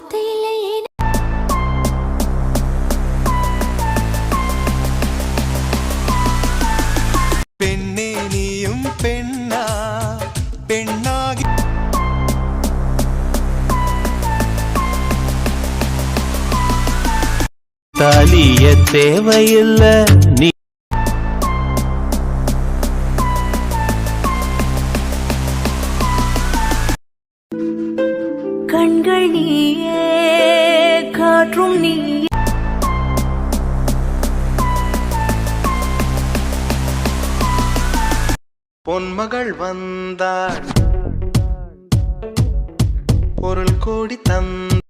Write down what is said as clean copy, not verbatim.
வார்த்தையில்லை. பெண்ணே நீயும் பெண்ணா பெண்ணாகி தாலிய தேவையில்ல நீ கண்கள் நீயே காற்றும் நீ பொன்மகள் வந்தாள் பொருள் கோடி தந்த